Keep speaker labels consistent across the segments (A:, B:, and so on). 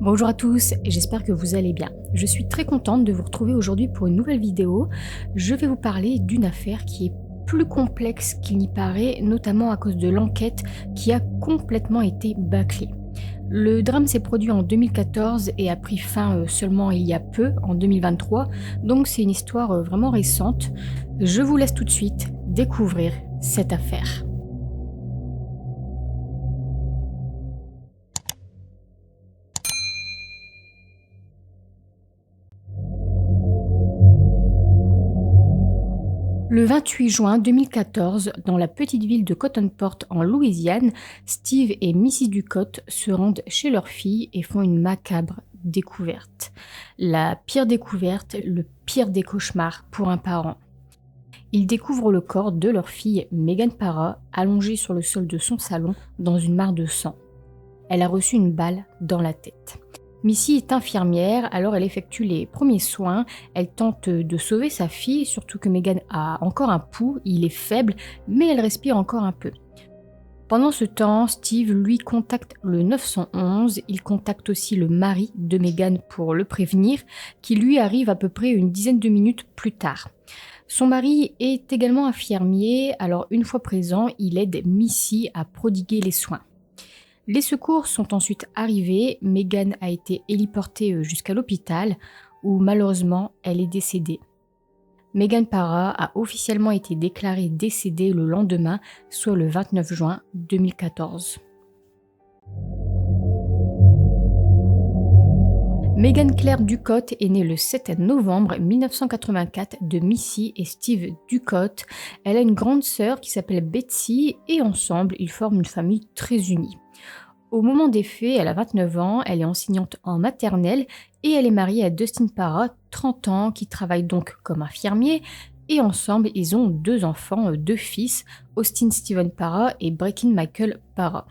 A: Bonjour à tous, j'espère que vous allez bien. Je suis très contente de vous retrouver aujourd'hui pour une nouvelle vidéo. Je vais vous parler d'une affaire qui est plus complexe qu'il n'y paraît, notamment à cause de l'enquête qui a complètement été bâclée. Le drame s'est produit en 2014 et a pris fin seulement il y a peu, en 2023, donc c'est une histoire vraiment récente. Je vous laisse tout de suite découvrir cette affaire. Le 28 juin 2014, dans la petite ville de Cottonport en Louisiane, Steve et Missy Ducotte se rendent chez leur fille et font une macabre découverte. La pire découverte, le pire des cauchemars pour un parent. Ils découvrent le corps de leur fille Megan Parra allongée sur le sol de son salon dans une mare de sang. Elle a reçu une balle dans la tête. Missy est infirmière, alors elle effectue les premiers soins, elle tente de sauver sa fille, surtout que Megan a encore un pouls, il est faible, mais elle respire encore un peu. Pendant ce temps, Steve lui contacte le 911, il contacte aussi le mari de Megan pour le prévenir, qui lui arrive à peu près une dizaine de minutes plus tard. Son mari est également infirmier, alors une fois présent, il aide Missy à prodiguer les soins. Les secours sont ensuite arrivés, Megan a été héliportée jusqu'à l'hôpital où malheureusement elle est décédée. Megan Parra a officiellement été déclarée décédée le lendemain, soit le 29 juin 2014. Megan Claire Ducotte est née le 7 novembre 1984 de Missy et Steve Ducotte. Elle a une grande sœur qui s'appelle Betsy et ensemble ils forment une famille très unie. Au moment des faits, elle a 29 ans, elle est enseignante en maternelle et elle est mariée à Dustin Parra, 30 ans, qui travaille donc comme infirmier. Et ensemble, ils ont 2 enfants, 2 fils, Austin Steven Parra et Brecken Michael Parra.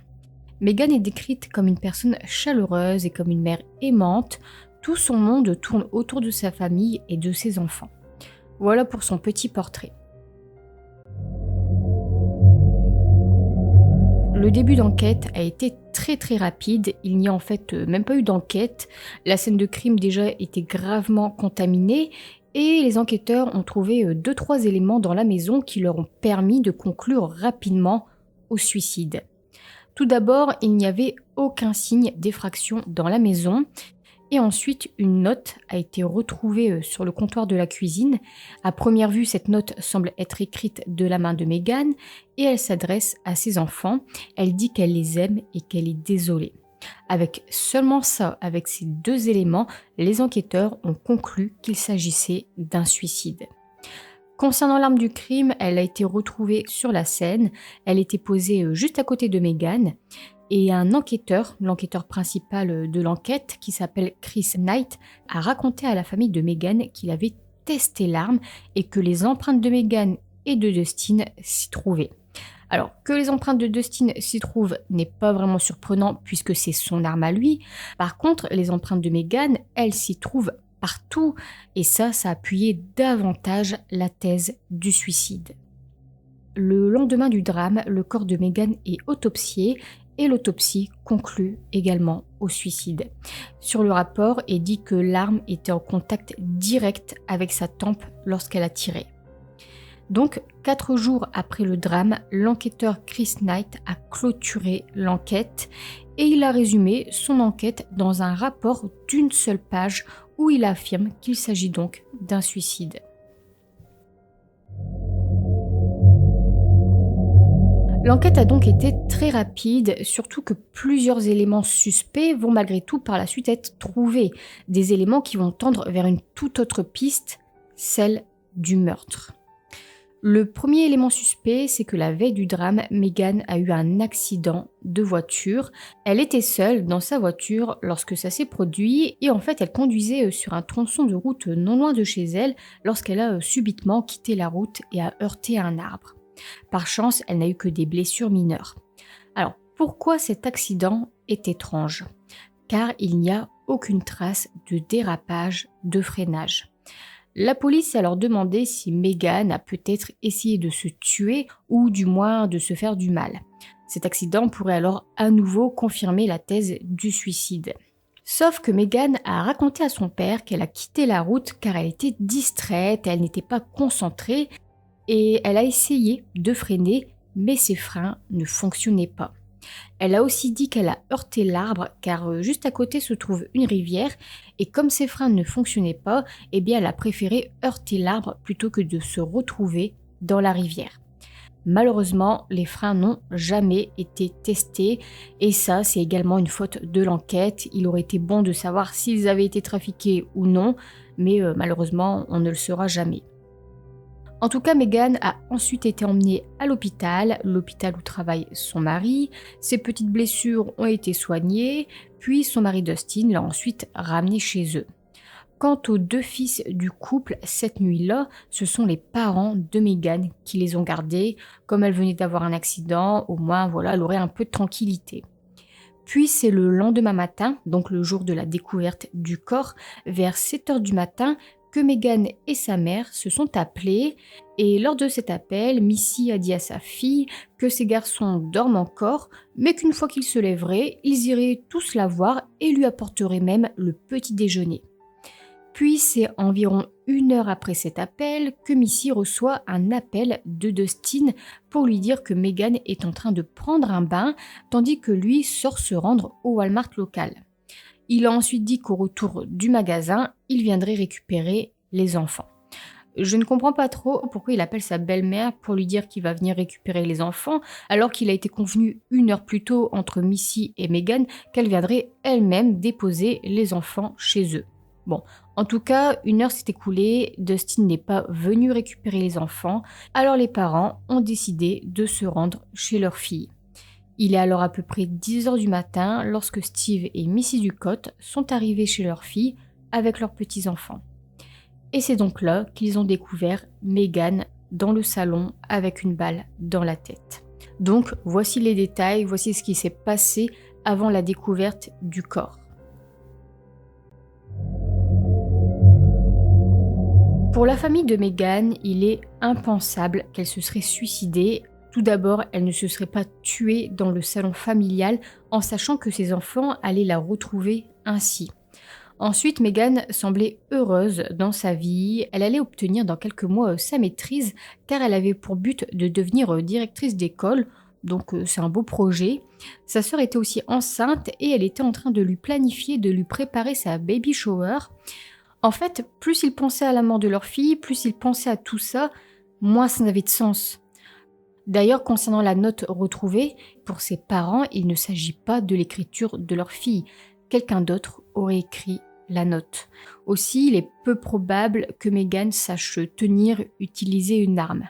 A: Megan est décrite comme une personne chaleureuse et comme une mère aimante. Tout son monde tourne autour de sa famille et de ses enfants. Voilà pour son petit portrait. Le début d'enquête a été très rapide, il n'y a en fait même pas eu d'enquête. La scène de crime déjà était gravement contaminée et les enquêteurs ont trouvé 2-3 éléments dans la maison qui leur ont permis de conclure rapidement au suicide. Tout d'abord, il n'y avait aucun signe d'effraction dans la maison. Et ensuite, une note a été retrouvée sur le comptoir de la cuisine. À première vue, cette note semble être écrite de la main de Megan et elle s'adresse à ses enfants. Elle dit qu'elle les aime et qu'elle est désolée. Avec seulement ça, avec ces 2 éléments, les enquêteurs ont conclu qu'il s'agissait d'un suicide. Concernant l'arme du crime, elle a été retrouvée sur la scène. Elle était posée juste à côté de Megan. Et un enquêteur, l'enquêteur principal de l'enquête, qui s'appelle Chris Knight, a raconté à la famille de Megan qu'il avait testé l'arme et que les empreintes de Megan et de Dustin s'y trouvaient. Alors, que les empreintes de Dustin s'y trouvent n'est pas vraiment surprenant puisque c'est son arme à lui. Par contre, les empreintes de Megan, elles s'y trouvent partout et ça appuyait davantage la thèse du suicide. Le lendemain du drame, le corps de Megan est autopsié et l'autopsie conclut également au suicide. Sur le rapport est dit que l'arme était en contact direct avec sa tempe lorsqu'elle a tiré. Donc, 4 jours après le drame, l'enquêteur Chris Knight a clôturé l'enquête et il a résumé son enquête dans un rapport d'une seule page où il affirme qu'il s'agit donc d'un suicide. L'enquête a donc été très rapide, surtout que plusieurs éléments suspects vont malgré tout par la suite être trouvés. Des éléments qui vont tendre vers une toute autre piste, celle du meurtre. Le premier élément suspect, c'est que la veille du drame, Megan a eu un accident de voiture. Elle était seule dans sa voiture lorsque ça s'est produit et en fait elle conduisait sur un tronçon de route non loin de chez elle lorsqu'elle a subitement quitté la route et a heurté un arbre. Par chance, elle n'a eu que des blessures mineures. Alors, pourquoi cet accident est étrange ? Car il n'y a aucune trace de dérapage, de freinage. La police a alors demandé si Megan a peut-être essayé de se tuer ou du moins de se faire du mal. Cet accident pourrait alors à nouveau confirmer la thèse du suicide. Sauf que Meghan a raconté à son père qu'elle a quitté la route car elle était distraite, elle n'était pas concentrée et elle a essayé de freiner, mais ses freins ne fonctionnaient pas. Elle a aussi dit qu'elle a heurté l'arbre car juste à côté se trouve une rivière et comme ses freins ne fonctionnaient pas, eh bien elle a préféré heurter l'arbre plutôt que de se retrouver dans la rivière. Malheureusement, les freins n'ont jamais été testés et ça, c'est également une faute de l'enquête. Il aurait été bon de savoir s'ils avaient été trafiqués ou non, mais malheureusement, on ne le saura jamais. En tout cas, Meghan a ensuite été emmenée à l'hôpital où travaille son mari. Ses petites blessures ont été soignées, puis son mari Dustin l'a ensuite ramenée chez eux. Quant aux deux fils du couple, cette nuit-là, ce sont les parents de Meghan qui les ont gardés. Comme elle venait d'avoir un accident, au moins voilà, elle aurait un peu de tranquillité. Puis c'est le lendemain matin, donc le jour de la découverte du corps, vers 7 h du matin, que Meghan et sa mère se sont appelés. Et lors de cet appel, Missy a dit à sa fille que ses garçons dorment encore, mais qu'une fois qu'ils se lèveraient, ils iraient tous la voir et lui apporteraient même le petit déjeuner. Puis c'est environ 1 heure après cet appel que Missy reçoit un appel de Dustin pour lui dire que Meghan est en train de prendre un bain tandis que lui sort se rendre au Walmart local. Il a ensuite dit qu'au retour du magasin, il viendrait récupérer les enfants. Je ne comprends pas trop pourquoi il appelle sa belle-mère pour lui dire qu'il va venir récupérer les enfants alors qu'il a été convenu 1 heure plus tôt entre Missy et Meghan qu'elle viendrait elle-même déposer les enfants chez eux. Bon, en tout cas, 1 heure s'est écoulée, Dustin n'est pas venu récupérer les enfants, alors les parents ont décidé de se rendre chez leur fille. Il est alors à peu près 10 h du matin lorsque Steve et Missy Ducote sont arrivés chez leur fille avec leurs petits-enfants. Et c'est donc là qu'ils ont découvert Meghan dans le salon avec une balle dans la tête. Donc voici les détails, voici ce qui s'est passé avant la découverte du corps. Pour la famille de Meghan, il est impensable qu'elle se serait suicidée. Tout d'abord, elle ne se serait pas tuée dans le salon familial en sachant que ses enfants allaient la retrouver ainsi. Ensuite, Meghan semblait heureuse dans sa vie. Elle allait obtenir dans quelques mois sa maîtrise car elle avait pour but de devenir directrice d'école. Donc c'est un beau projet. Sa sœur était aussi enceinte et elle était en train de lui planifier, de lui préparer sa baby shower. En fait, plus ils pensaient à la mort de leur fille, plus ils pensaient à tout ça, moins ça n'avait de sens. D'ailleurs, concernant la note retrouvée, pour ses parents, il ne s'agit pas de l'écriture de leur fille. Quelqu'un d'autre aurait écrit la note. Aussi, il est peu probable que Meghan sache utiliser une arme.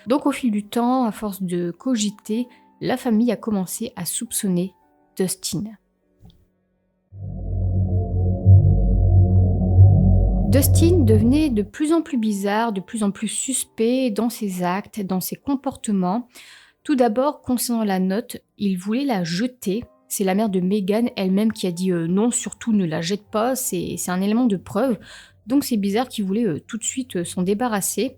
A: Donc au fil du temps, à force de cogiter, la famille a commencé à soupçonner Dustin. Dustin devenait de plus en plus bizarre, de plus en plus suspect dans ses actes, dans ses comportements. Tout d'abord, concernant la note, il voulait la jeter. C'est la mère de Meghan elle-même qui a dit non, surtout ne la jette pas, c'est un élément de preuve. Donc c'est bizarre qu'il voulait tout de suite s'en débarrasser.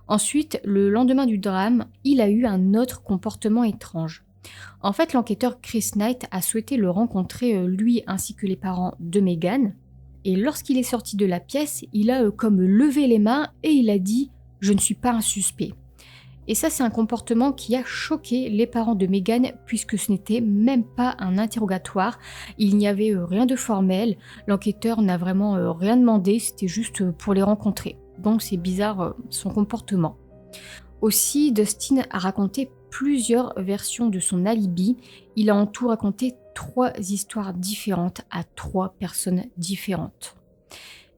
A: Ensuite, le lendemain du drame, il a eu un autre comportement étrange. En fait, l'enquêteur Chris Knight a souhaité le rencontrer, lui ainsi que les parents de Meghan. Et lorsqu'il est sorti de la pièce, il a comme levé les mains et il a dit « Je ne suis pas un suspect ». Et ça, c'est un comportement qui a choqué les parents de Meghan puisque ce n'était même pas un interrogatoire. Il n'y avait rien de formel, l'enquêteur n'a vraiment rien demandé, c'était juste pour les rencontrer. Donc c'est bizarre son comportement. Aussi, Dustin a raconté plusieurs versions de son alibi. Il a en tout raconté 3 histoires différentes à 3 personnes différentes.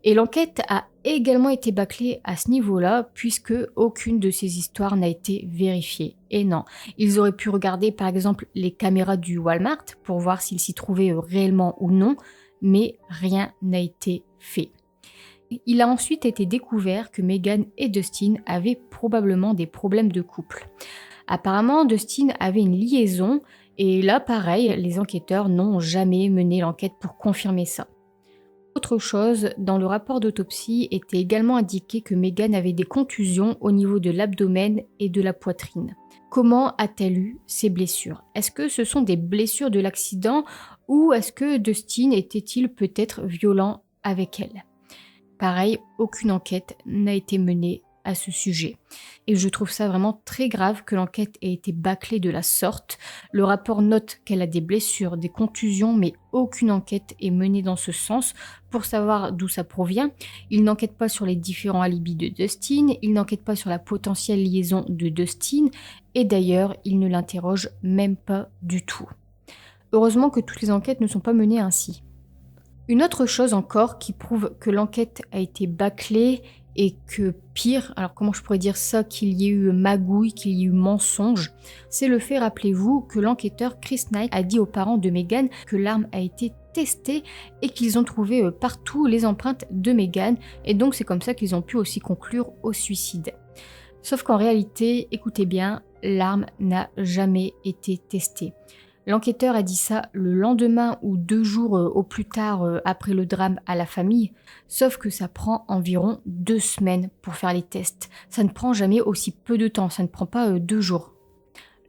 A: Et l'enquête a également été bâclée à ce niveau-là, puisque aucune de ces histoires n'a été vérifiée. Et non, ils auraient pu regarder par exemple les caméras du Walmart pour voir s'ils s'y trouvaient réellement ou non, mais rien n'a été fait. Il a ensuite été découvert que Meghan et Dustin avaient probablement des problèmes de couple. Apparemment, Dustin avait une liaison, et là pareil, les enquêteurs n'ont jamais mené l'enquête pour confirmer ça. Autre chose, dans le rapport d'autopsie était également indiqué que Meghan avait des contusions au niveau de l'abdomen et de la poitrine. Comment a-t-elle eu ces blessures? Est-ce que ce sont des blessures de l'accident ou est-ce que Dustin était-il peut-être violent avec elle? Pareil, aucune enquête n'a été menée à ce sujet. Et je trouve ça vraiment très grave que l'enquête ait été bâclée de la sorte. Le rapport note qu'elle a des blessures, des contusions, mais aucune enquête est menée dans ce sens pour savoir d'où ça provient. Il n'enquête pas sur les différents alibis de Dustin, il n'enquête pas sur la potentielle liaison de Dustin, et d'ailleurs, il ne l'interroge même pas du tout. Heureusement que toutes les enquêtes ne sont pas menées ainsi. Une autre chose encore qui prouve que l'enquête a été bâclée et que pire, alors comment je pourrais dire ça, qu'il y ait eu magouille, qu'il y ait eu mensonge, c'est le fait, rappelez-vous, que l'enquêteur Chris Knight a dit aux parents de Megan que l'arme a été testée et qu'ils ont trouvé partout les empreintes de Megan et donc c'est comme ça qu'ils ont pu aussi conclure au suicide. Sauf qu'en réalité, écoutez bien, l'arme n'a jamais été testée. L'enquêteur a dit ça le lendemain ou 2 jours au plus tard après le drame à la famille, sauf que ça prend environ 2 semaines pour faire les tests. Ça ne prend jamais aussi peu de temps, ça ne prend pas 2 jours.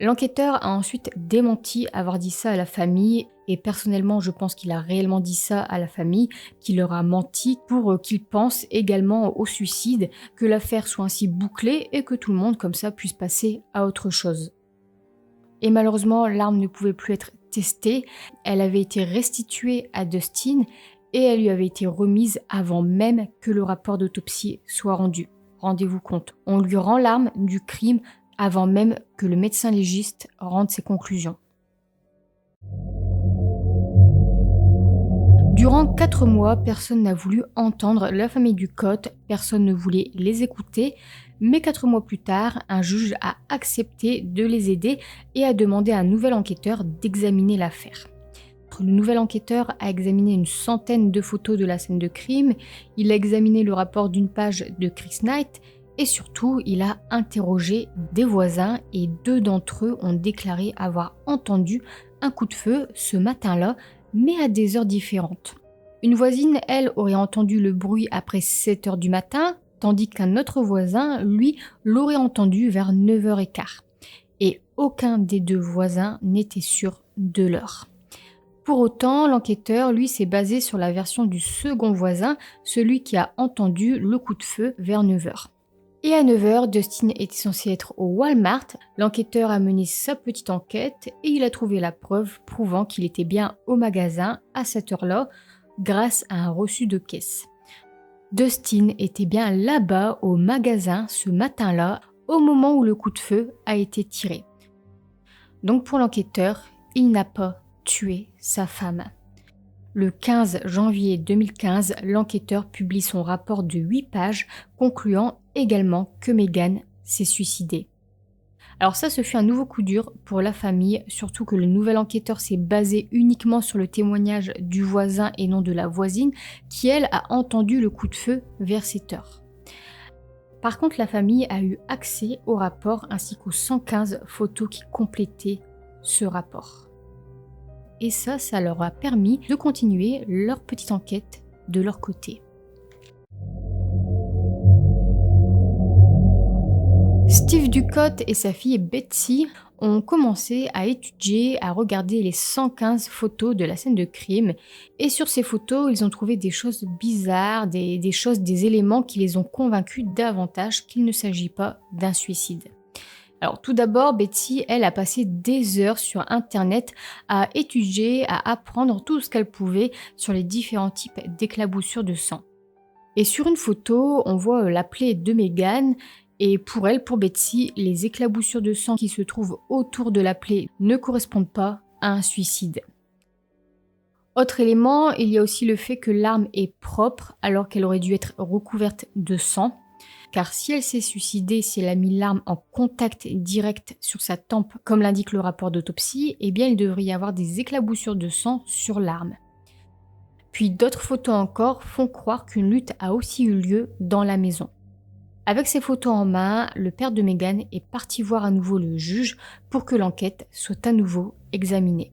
A: L'enquêteur a ensuite démenti avoir dit ça à la famille et personnellement je pense qu'il a réellement dit ça à la famille, qu'il leur a menti pour qu'ils pensent également au suicide, que l'affaire soit ainsi bouclée et que tout le monde comme ça puisse passer à autre chose. Et malheureusement, l'arme ne pouvait plus être testée, elle avait été restituée à Dustin et elle lui avait été remise avant même que le rapport d'autopsie soit rendu. Rendez-vous compte, on lui rend l'arme du crime avant même que le médecin légiste rende ses conclusions. Durant 4 mois, personne n'a voulu entendre la famille Ducotte, personne ne voulait les écouter, mais 4 mois plus tard, un juge a accepté de les aider et a demandé à un nouvel enquêteur d'examiner l'affaire. Le nouvel enquêteur a examiné une centaine de photos de la scène de crime, il a examiné le rapport d'une page de Chris Knight et surtout, il a interrogé des voisins et 2 d'entre eux ont déclaré avoir entendu un coup de feu ce matin-là, mais à des heures différentes. Une voisine, elle, aurait entendu le bruit après 7h du matin, tandis qu'un autre voisin, lui, l'aurait entendu vers 9h15. Et aucun des 2 voisins n'était sûr de l'heure. Pour autant, l'enquêteur, lui, s'est basé sur la version du second voisin, celui qui a entendu le coup de feu vers 9h. Et à 9h, Dustin était censé être au Walmart. L'enquêteur a mené sa petite enquête et il a trouvé la preuve prouvant qu'il était bien au magasin à cette heure-là grâce à un reçu de caisse. Dustin était bien là-bas au magasin ce matin-là au moment où le coup de feu a été tiré. Donc pour l'enquêteur, il n'a pas tué sa femme. Le 15 janvier 2015, l'enquêteur publie son rapport de 8 pages concluant également que Megan s'est suicidée. Alors ça, ce fut un nouveau coup dur pour la famille, surtout que le nouvel enquêteur s'est basé uniquement sur le témoignage du voisin et non de la voisine, qui elle a entendu le coup de feu vers 7 heures. Par contre, la famille a eu accès au rapport ainsi qu'aux 115 photos qui complétaient ce rapport. Et ça leur a permis de continuer leur petite enquête de leur côté. Steve Ducotte et sa fille Betsy ont commencé à étudier, à regarder les 115 photos de la scène de crime. Et sur ces photos, ils ont trouvé des choses bizarres, des éléments qui les ont convaincus davantage qu'il ne s'agit pas d'un suicide. Alors tout d'abord, Betsy, elle a passé des heures sur internet à étudier, à apprendre tout ce qu'elle pouvait sur les différents types d'éclaboussures de sang. Et sur une photo, on voit la plaie de Megan et pour Betsy, les éclaboussures de sang qui se trouvent autour de la plaie ne correspondent pas à un suicide. Autre élément, il y a aussi le fait que l'arme est propre alors qu'elle aurait dû être recouverte de sang. Car si elle s'est suicidée, si elle a mis l'arme en contact direct sur sa tempe, comme l'indique le rapport d'autopsie, eh bien il devrait y avoir des éclaboussures de sang sur l'arme. Puis d'autres photos encore font croire qu'une lutte a aussi eu lieu dans la maison. Avec ces photos en main, le père de Megan est parti voir à nouveau le juge pour que l'enquête soit à nouveau examinée.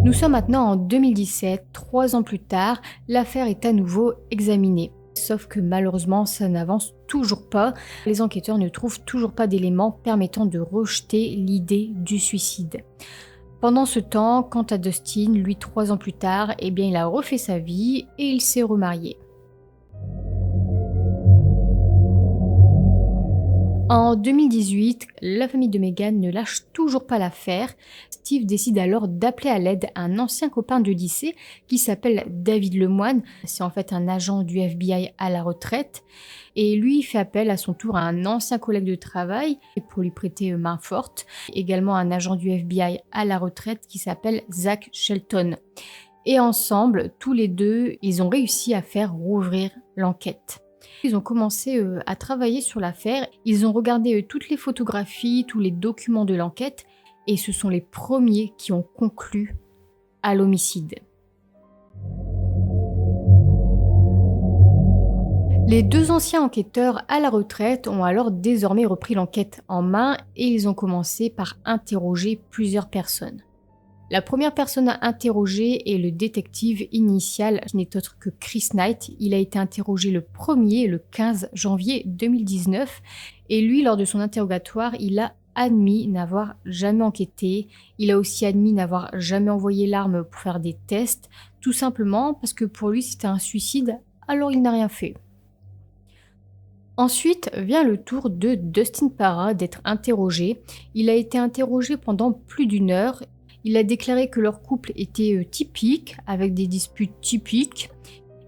A: Nous sommes maintenant en 2017, 3 ans plus tard, l'affaire est à nouveau examinée. Sauf que malheureusement, ça n'avance toujours pas. Les enquêteurs ne trouvent toujours pas d'éléments permettant de rejeter l'idée du suicide. Pendant ce temps, quant à Dustin, lui 3 ans plus tard, il a refait sa vie et il s'est remarié. En 2018, la famille de Meghan ne lâche toujours pas l'affaire. Steve décide alors d'appeler à l'aide un ancien copain de lycée qui s'appelle David Lemoine. C'est en fait un agent du FBI à la retraite. Et lui, il fait appel à son tour à un ancien collègue de travail pour lui prêter main forte. Également un agent du FBI à la retraite qui s'appelle Zach Shelton. Et ensemble, tous les deux, ils ont réussi à faire rouvrir l'enquête. Ils ont commencé à travailler sur l'affaire, ils ont regardé toutes les photographies, tous les documents de l'enquête, et ce sont les premiers qui ont conclu à l'homicide. Les 2 anciens enquêteurs à la retraite ont alors désormais repris l'enquête en main et ils ont commencé par interroger plusieurs personnes. La première personne à interroger est le détective initial, ce n'est autre que Chris Knight. Il a été interrogé le 15 janvier 2019 et lui, lors de son interrogatoire, il a admis n'avoir jamais enquêté. Il a aussi admis n'avoir jamais envoyé l'arme pour faire des tests, tout simplement parce que pour lui c'était un suicide, alors il n'a rien fait. Ensuite vient le tour de Dustin Parra d'être interrogé. Il a été interrogé pendant plus d'1 heure. Il a déclaré que leur couple était typique, avec des disputes typiques.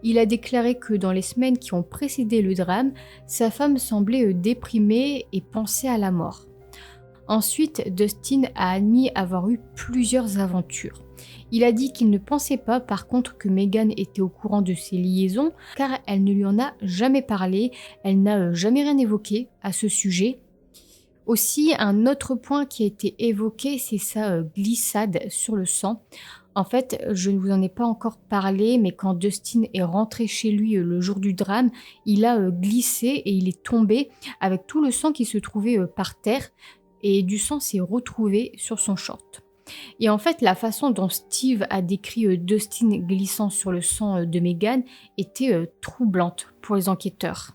A: Il a déclaré que dans les semaines qui ont précédé le drame, sa femme semblait déprimée et pensait à la mort. Ensuite, Dustin a admis avoir eu plusieurs aventures. Il a dit qu'il ne pensait pas par contre que Meghan était au courant de ses liaisons, car elle ne lui en a jamais parlé, elle n'a jamais rien évoqué à ce sujet. Aussi, un autre point qui a été évoqué, c'est sa glissade sur le sang. En fait, je ne vous en ai pas encore parlé, mais quand Dustin est rentré chez lui le jour du drame, il a glissé et il est tombé avec tout le sang qui se trouvait par terre et du sang s'est retrouvé sur son short. Et en fait, la façon dont Steve a décrit Dustin glissant sur le sang de Meghan était troublante pour les enquêteurs.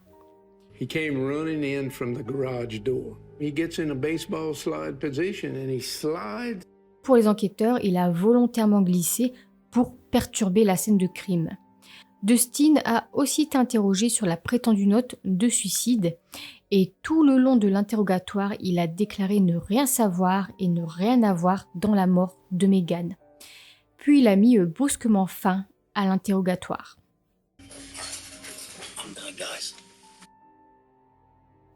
B: He came running in from the garage door. He gets in a baseball slide position and he slides.
A: Pour les enquêteurs, il a volontairement glissé pour perturber la scène de crime. Dustin a aussi été interrogé sur la prétendue note de suicide et tout le long de l'interrogatoire, il a déclaré ne rien savoir et ne rien avoir dans la mort de Meghan. Puis il a mis brusquement fin à l'interrogatoire.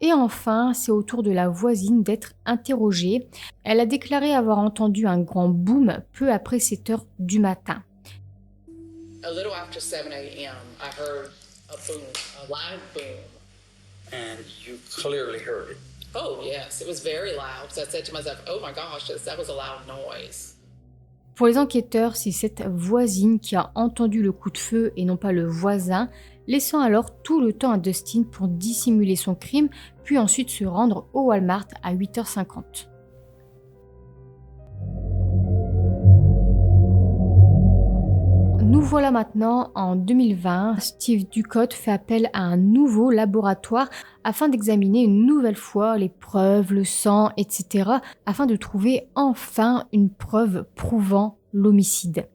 A: Et enfin, c'est au tour de la voisine d'être interrogée. Elle a déclaré avoir entendu un grand boom peu après 7 heures du matin.
C: A little after 7 a.m., I heard a boom, a loud boom.
D: And you clearly heard it.
C: Oh, yes, it was very loud. So I said to myself, oh my gosh, that was a loud noise.
A: Pour les enquêteurs, c'est cette voisine qui a entendu le coup de feu et non pas le voisin, laissant alors tout le temps à Dustin pour dissimuler son crime, puis ensuite se rendre au Walmart à 8h50. Nous voilà maintenant en 2020. Steve Ducott fait appel à un nouveau laboratoire afin d'examiner une nouvelle fois les preuves, le sang, etc. afin de trouver enfin une preuve prouvant l'homicide.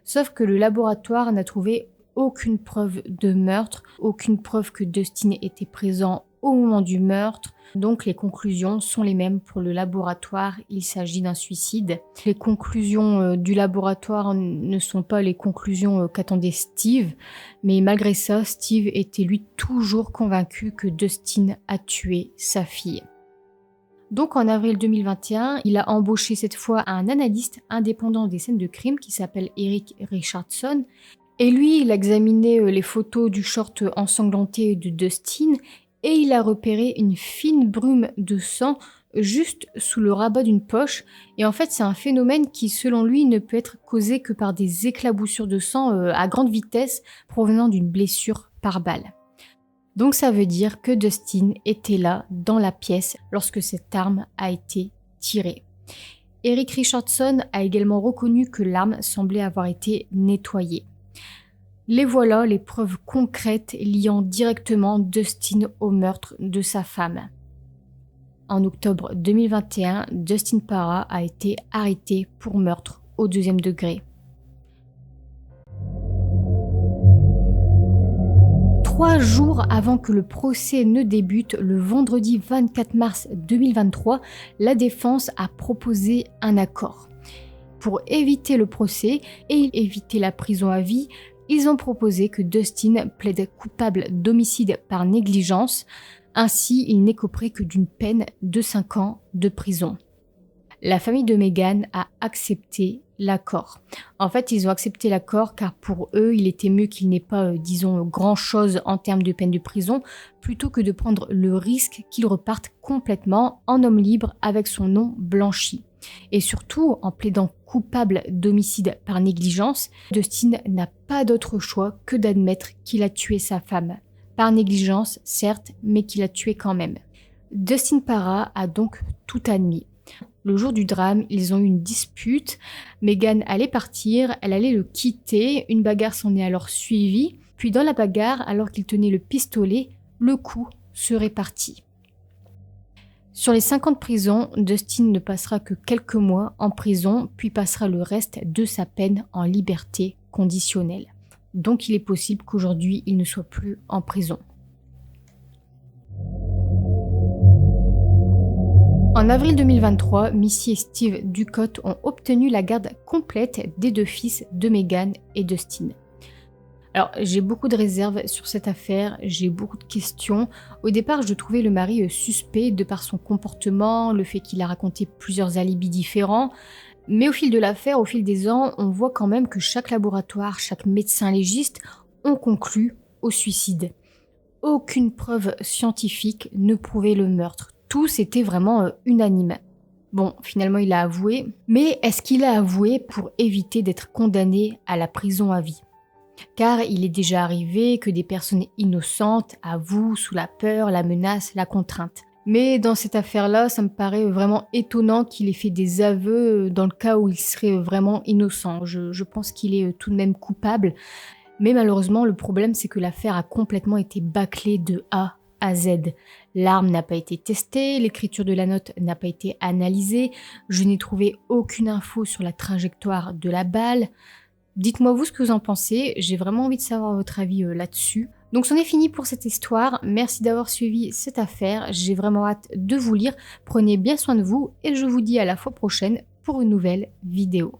A: Sauf que le laboratoire n'a trouvé aucune preuve de meurtre, aucune preuve que Dustin était présent au moment du meurtre. Donc les conclusions sont les mêmes pour le laboratoire, il s'agit d'un suicide. Les conclusions du laboratoire ne sont pas les conclusions qu'attendait Steve, mais malgré ça, Steve était lui toujours convaincu que Dustin a tué sa fille. Donc en avril 2021, il a embauché cette fois un analyste indépendant des scènes de crime qui s'appelle Eric Richardson. Et lui, il a examiné les photos du short ensanglanté de Dustin et il a repéré une fine brume de sang juste sous le rabat d'une poche. Et en fait, c'est un phénomène qui, selon lui, ne peut être causé que par des éclaboussures de sang à grande vitesse provenant d'une blessure par balle. Donc ça veut dire que Dustin était là, dans la pièce, lorsque cette arme a été tirée. Eric Richardson a également reconnu que l'arme semblait avoir été nettoyée. Les voilà, les preuves concrètes liant directement Dustin au meurtre de sa femme. En octobre 2021, Dustin Parra a été arrêté pour meurtre au 2e degré. 3 jours avant que le procès ne débute, le vendredi 24 mars 2023, la défense a proposé un accord. Pour éviter le procès et éviter la prison à vie, ils ont proposé que Dustin plaide coupable d'homicide par négligence. Ainsi, il n'écoperait que d'une peine de 5 ans de prison. La famille de Megan a accepté l'accord. En fait, ils ont accepté l'accord car pour eux, il était mieux qu'il n'ait pas, grand-chose en termes de peine de prison, plutôt que de prendre le risque qu'il reparte complètement en homme libre avec son nom blanchi. Et surtout, en plaidant coupable d'homicide par négligence, Dustin n'a pas d'autre choix que d'admettre qu'il a tué sa femme. Par négligence, certes, mais qu'il a tué quand même. Dustin Parra a donc tout admis. Le jour du drame, ils ont eu une dispute. Megan allait partir, elle allait le quitter. Une bagarre s'en est alors suivie. Puis dans la bagarre, alors qu'il tenait le pistolet, le coup serait parti. Sur les 5 ans de prison, Dustin ne passera que quelques mois en prison, puis passera le reste de sa peine en liberté conditionnelle. Donc il est possible qu'aujourd'hui, il ne soit plus en prison. En avril 2023, Missy et Steve Ducotte ont obtenu la garde complète des 2 fils de Megan et Dustin. Alors, j'ai beaucoup de réserves sur cette affaire, j'ai beaucoup de questions. Au départ, je trouvais le mari suspect de par son comportement, le fait qu'il a raconté plusieurs alibis différents. Mais au fil de l'affaire, au fil des ans, on voit quand même que chaque laboratoire, chaque médecin légiste ont conclu au suicide. Aucune preuve scientifique ne prouvait le meurtre. Tous étaient vraiment unanimes. Bon, finalement, il a avoué. Mais est-ce qu'il a avoué pour éviter d'être condamné à la prison à vie ? Car il est déjà arrivé que des personnes innocentes avouent sous la peur, la menace, la contrainte. Mais dans cette affaire-là, ça me paraît vraiment étonnant qu'il ait fait des aveux dans le cas où il serait vraiment innocent. Je pense qu'il est tout de même coupable. Mais malheureusement, le problème, c'est que l'affaire a complètement été bâclée de A à Z. L'arme n'a pas été testée, l'écriture de la note n'a pas été analysée, je n'ai trouvé aucune info sur la trajectoire de la balle. Dites-moi vous ce que vous en pensez, j'ai vraiment envie de savoir votre avis là-dessus. Donc c'en est fini pour cette histoire, merci d'avoir suivi cette affaire, j'ai vraiment hâte de vous lire, prenez bien soin de vous et je vous dis à la fois prochaine pour une nouvelle vidéo.